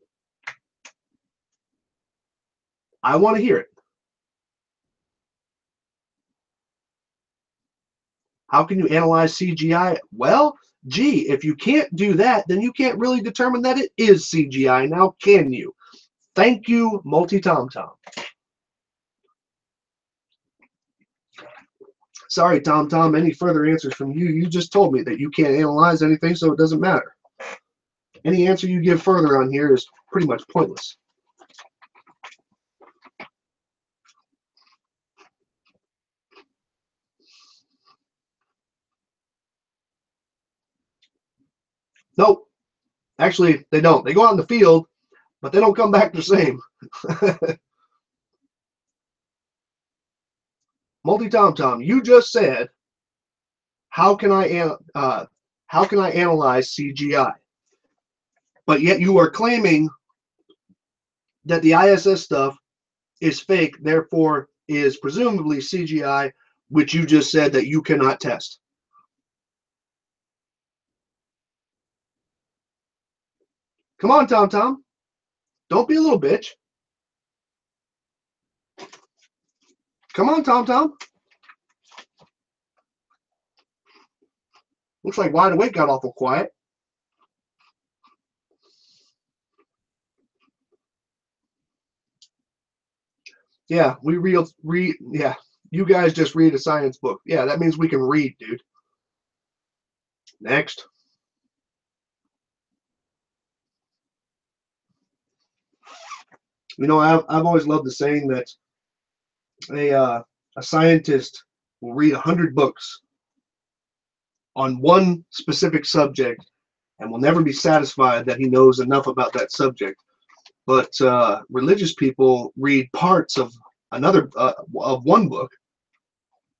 I want to hear it. How can you analyze CGI? Well, gee, if you can't do that, then you can't really determine that it is CGI. Now, can you? Thank you, Multi-Tom-Tom. Sorry, Tom-Tom, any further answers from you? You just told me that you can't analyze anything, so it doesn't matter. Any answer you give further on here is pretty much pointless. Nope. Actually, they don't. They go out in the field, but they don't come back the same. Multi-Tom-Tom, you just said, how can I analyze CGI? But yet you are claiming that the ISS stuff is fake, therefore is presumably CGI, which you just said that you cannot test. Come on, Tom-Tom. Don't be a little bitch. Come on, Tom-Tom. Looks like Wide Awake got awful quiet. Yeah, we read. Yeah, you guys just read a science book. Yeah, that means we can read, dude. Next. You know, I've always loved the saying that a scientist will read 100 books on one specific subject and will never be satisfied that he knows enough about that subject. But religious people read parts of another of one book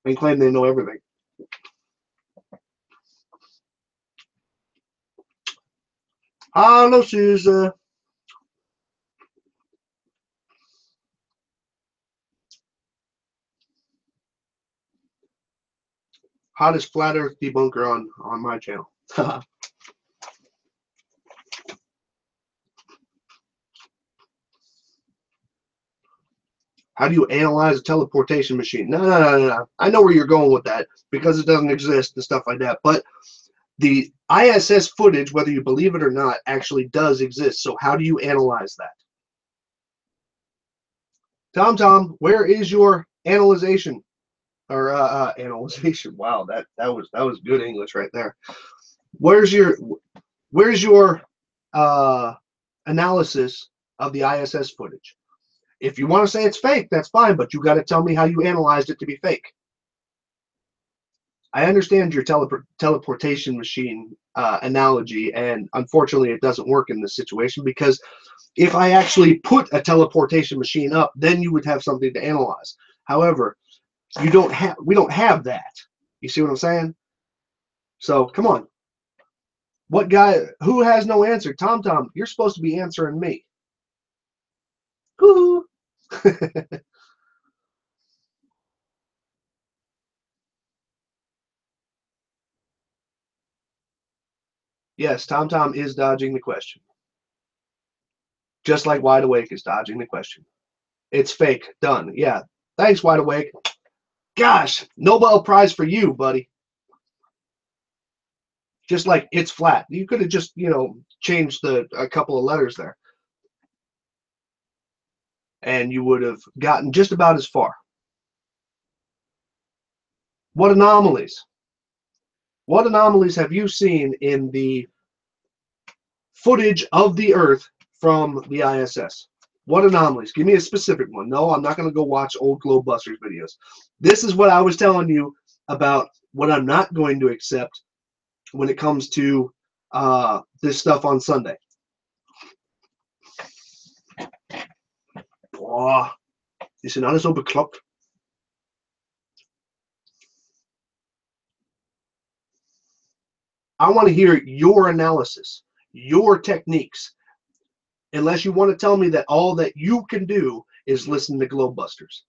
and claim they know everything. Hello, Susan. Hottest flat earth debunker on my channel. How do you analyze a teleportation machine? No. I know where you're going with that because it doesn't exist and stuff like that. But the ISS footage, whether you believe it or not, actually does exist. So how do you analyze that? Tom, where is your analyzation? Or analyzation? Wow, that was good English right there. Where's your analysis of the ISS footage? If you want to say it's fake, that's fine, but you got to tell me how you analyzed it to be fake. I understand your teleportation machine analogy, and unfortunately, it doesn't work in this situation because if I actually put a teleportation machine up, then you would have something to analyze. However, we don't have that. You see what I'm saying? So come on. What guy? Who has no answer? Tom, you're supposed to be answering me. Woo-hoo. Yes, Tom is dodging the question. Just like Wide Awake is dodging the question. It's fake. Done. Yeah. Thanks, Wide Awake. Gosh, Nobel Prize for you, buddy. Just like it's flat. You could have just, changed a couple of letters there. And you would have gotten just about as far. What anomalies? What anomalies have you seen in the footage of the Earth from the ISS? What anomalies? Give me a specific one. No, I'm not going to go watch old Globebusters videos. This is what I was telling you about what I'm not going to accept when it comes to this stuff on Sunday. Boah, die sind alle so bekloppt. I want to hear your analysis, your techniques, unless you want to tell me that all that you can do is listen to Globebusters.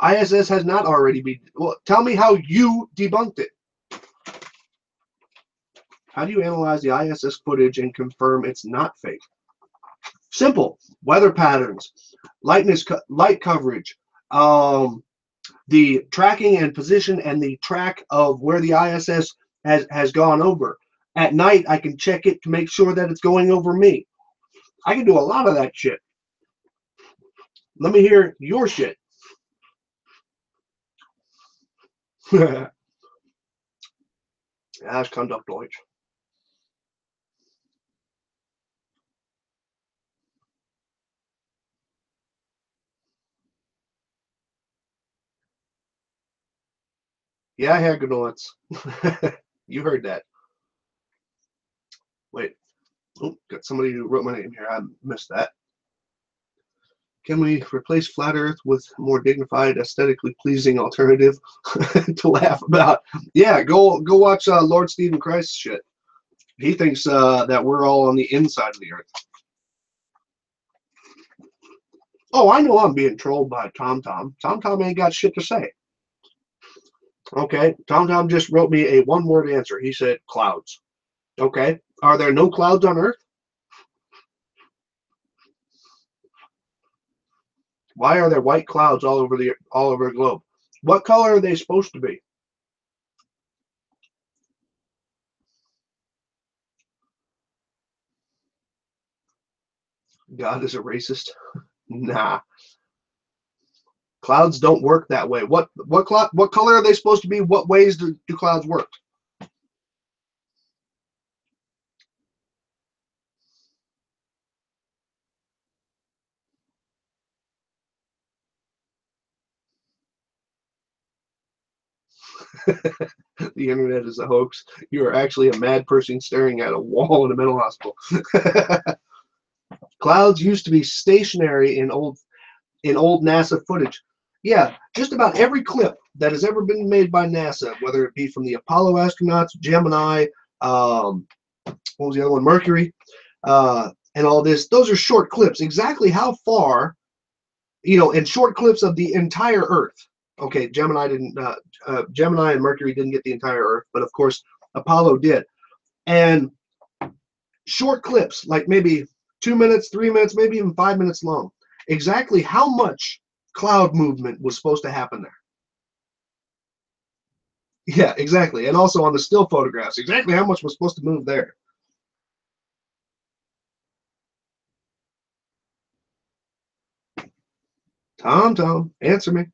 ISS has not already been. Well, tell me how you debunked it. How do you analyze the ISS footage and confirm it's not fake? Simple. Weather patterns, light coverage, the tracking and position, and the track of where the ISS has gone over. At night, I can check it to make sure that it's going over me. I can do a lot of that shit. Let me hear your shit. Das kann doch Deutsch. Yeah, Herr Gnotz. You heard that. Wait. Oh, got somebody who wrote my name here. I missed that. Can we replace flat Earth with more dignified, aesthetically pleasing alternative to laugh about? Yeah, go watch Lord Stephen Christ's shit. He thinks that we're all on the inside of the Earth. Oh, I know I'm being trolled by TomTom. TomTom ain't got shit to say. Okay, TomTom just wrote me a one-word answer. He said clouds. Okay, are there no clouds on Earth? Why are there white clouds all over the globe? What color are they supposed to be? God is a racist? Nah. Clouds don't work that way. What color are they supposed to be? What ways do clouds work? The internet is a hoax. You are actually a mad person staring at a wall in a mental hospital. Clouds used to be stationary in old NASA footage. Yeah, just about every clip that has ever been made by NASA, whether it be from the Apollo astronauts, Gemini, what was the other one, Mercury, and all this, those are short clips. Exactly how far, and short clips of the entire Earth. Okay, Gemini and Mercury didn't get the entire Earth, but of course Apollo did. And short clips, like maybe 2 minutes, 3 minutes, maybe even 5 minutes long. Exactly how much cloud movement was supposed to happen there. Yeah, exactly. And also on the still photographs, exactly how much was supposed to move there. Tom, answer me.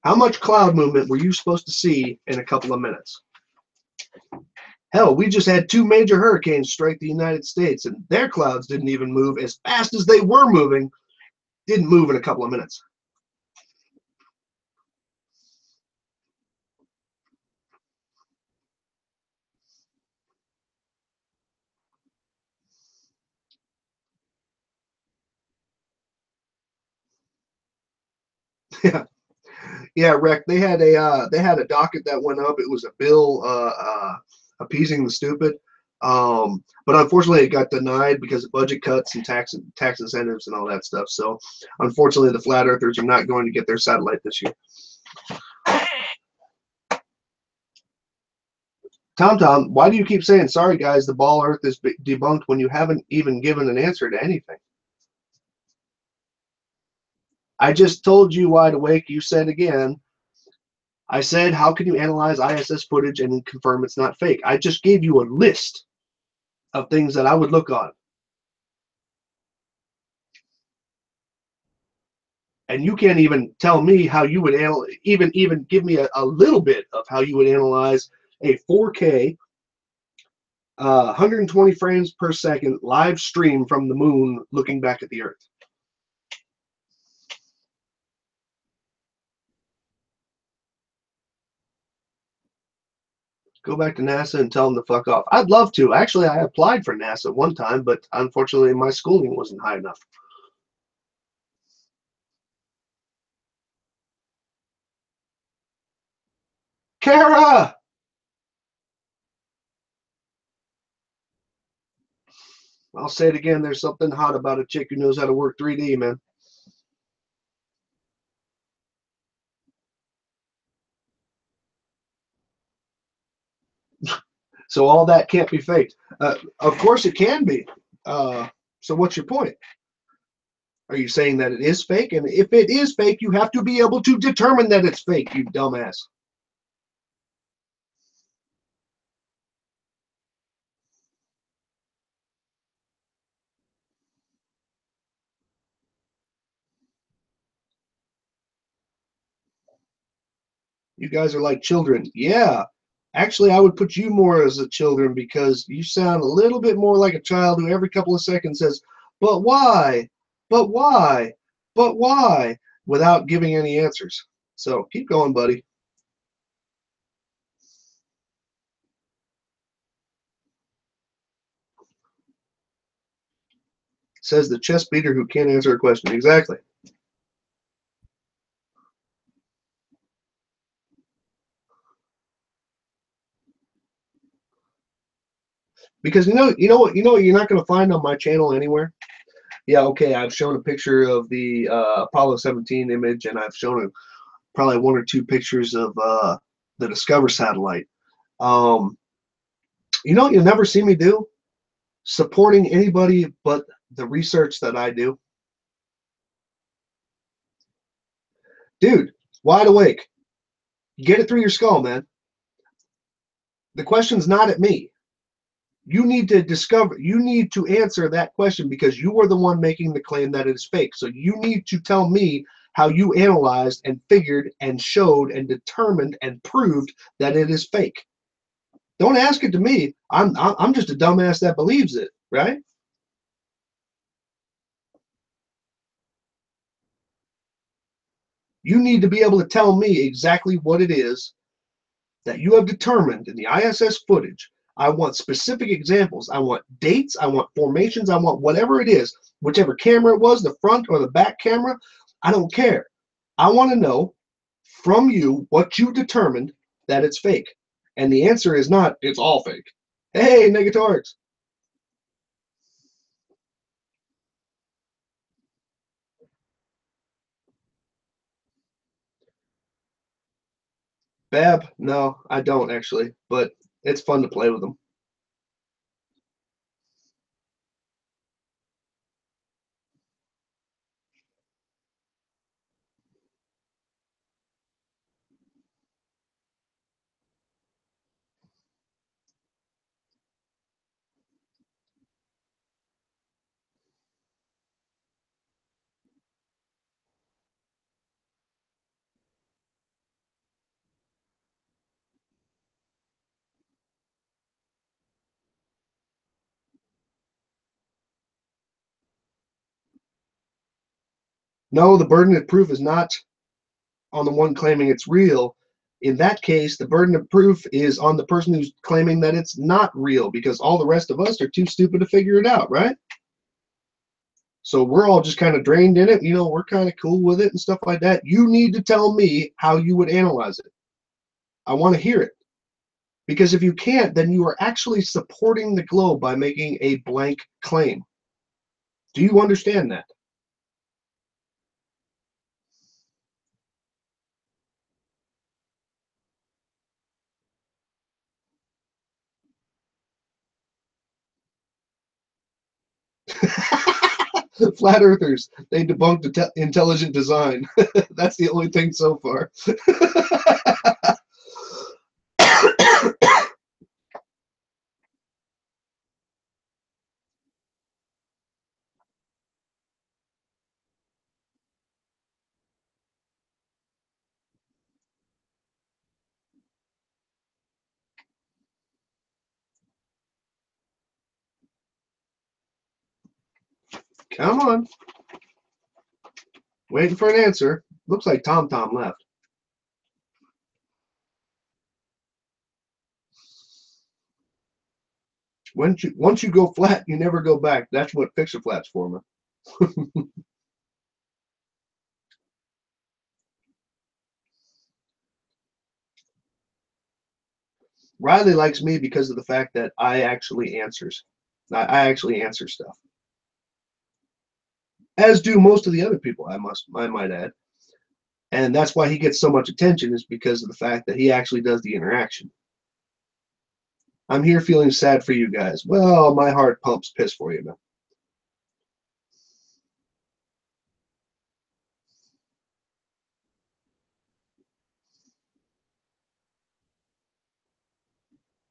How much cloud movement were you supposed to see in a couple of minutes? Hell, we just had 2 major hurricanes strike the United States, and their clouds didn't even move as fast as they were moving. Didn't move in a couple of minutes. Yeah, yeah, Rick. They had a docket that went up. It was a bill appeasing the stupid, but unfortunately it got denied because of budget cuts and tax incentives and all that stuff. So unfortunately, the flat earthers are not going to get their satellite this year. Tom, why do you keep saying sorry, guys? The ball Earth is debunked when you haven't even given an answer to anything? I just told you wide awake. You said again. I said, how can you analyze ISS footage and confirm it's not fake? I just gave you a list of things that I would look on. And you can't even tell me how you would even give me a little bit of how you would analyze a 4K 120 frames per second live stream from the moon looking back at the Earth. Go back to NASA and tell them to fuck off. I'd love to. Actually, I applied for NASA one time, but unfortunately my schooling wasn't high enough. Kara! I'll say it again. There's something hot about a chick who knows how to work 3D, man. So all that can't be faked. Of course it can be. So what's your point? Are you saying that it is fake? And if it is fake, you have to be able to determine that it's fake, you dumbass. You guys are like children. Yeah. Actually, I would put you more as a children because you sound a little bit more like a child who every couple of seconds says, but why? But why? But why? Without giving any answers. So keep going, buddy. Says the chest beater who can't answer a question. Exactly. Because you know what you're not going to find on my channel anywhere. Yeah, okay, I've shown a picture of the Apollo 17 image, and I've shown probably one or two pictures of the Discover satellite. Um, you know what you'll never see me do? Supporting anybody but the research that I do. Dude, wide awake. Get it through your skull, man. The question's not at me. You need to answer that question because you are the one making the claim that it is fake. So you need to tell me how you analyzed and figured and showed and determined and proved that it is fake. Don't ask it to me. I'm just a dumbass that believes it, right? You need to be able to tell me exactly what it is that you have determined in the ISS footage. I want specific examples. I want dates. I want formations. I want whatever it is, whichever camera it was, the front or the back camera. I don't care. I want to know from you what you determined that it's fake. And the answer is not, it's all fake. Hey, Negatorix. Bab, no, I don't actually, but it's fun to play with them. No, the burden of proof is not on the one claiming it's real. In that case, the burden of proof is on the person who's claiming that it's not real because all the rest of us are too stupid to figure it out, right? So we're all just kind of drained in it. We're kind of cool with it and stuff like that. You need to tell me how you would analyze it. I want to hear it. Because if you can't, then you are actually supporting the globe by making a blank claim. Do you understand that? Flat earthers, they debunked intelligent design. That's the only thing so far. Come on. Waiting for an answer. Looks like Tom Tom left. Once you go flat, you never go back. That's what fixer flat's for, man. Riley likes me because of the fact that I actually answers. I actually answer stuff, as do most of the other people. I might add, and that's why he gets so much attention is because of the fact that he actually does the interaction. I'm here feeling sad for you guys. Well, my heart pumps piss for you, man.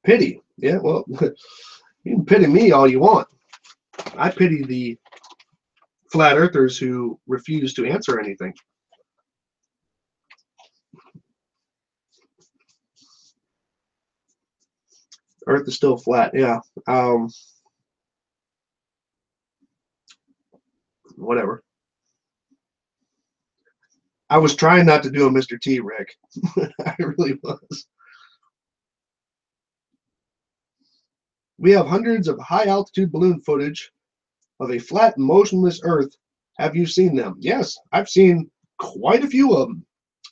Pity. Yeah, well, you can pity me all you want. I pity the flat earthers who refuse to answer anything. Earth is still flat. Yeah. Whatever. I was trying not to do a Mr. T, Rick. I really was. We have hundreds of high altitude balloon footage of a flat, motionless Earth. Have you seen them? Yes, I've seen quite a few of them.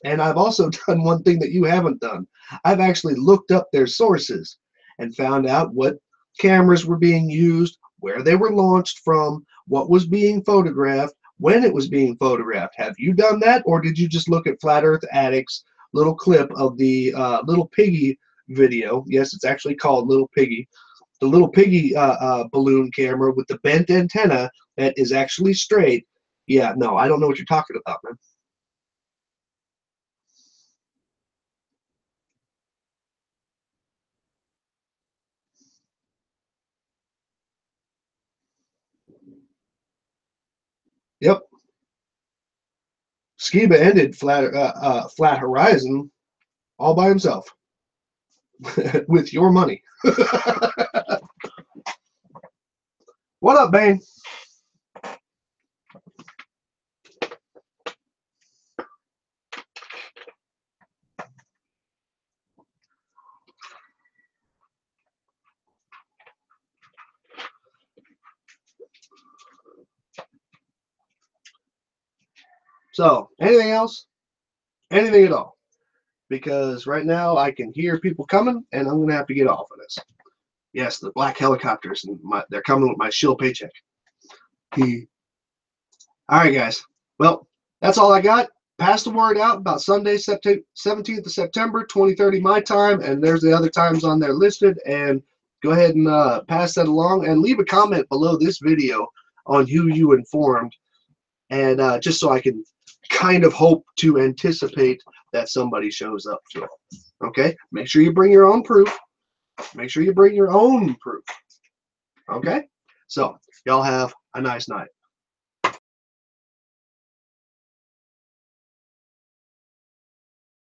And I've also done one thing that you haven't done. I've actually looked up their sources and found out what cameras were being used, where they were launched from, what was being photographed, when it was being photographed. Have you done that, or did you just look at Flat Earth Addict's little clip of the Little Piggy video? Yes, it's actually called Little Piggy. The Little Piggy balloon camera with the bent antenna that is actually straight. Yeah, no, I don't know what you're talking about, man. Yep. Skiba ended Flat Horizon all by himself with your money. What up, Bane? So, anything else? Anything at all? Because right now I can hear people coming, and I'm gonna have to get off of this. Yes, the black helicopters, and they're coming with my shield paycheck. All right, guys. Well, that's all I got. Pass the word out about Sunday, 17th of September, 2030 my time, and there's the other times on there listed. And go ahead and pass that along, and leave a comment below this video on who you informed, and just so I can kind of hope to anticipate that somebody shows up to it. Okay? Make sure you bring your own proof. Make sure you bring your own proof. Okay? So, y'all have a nice night.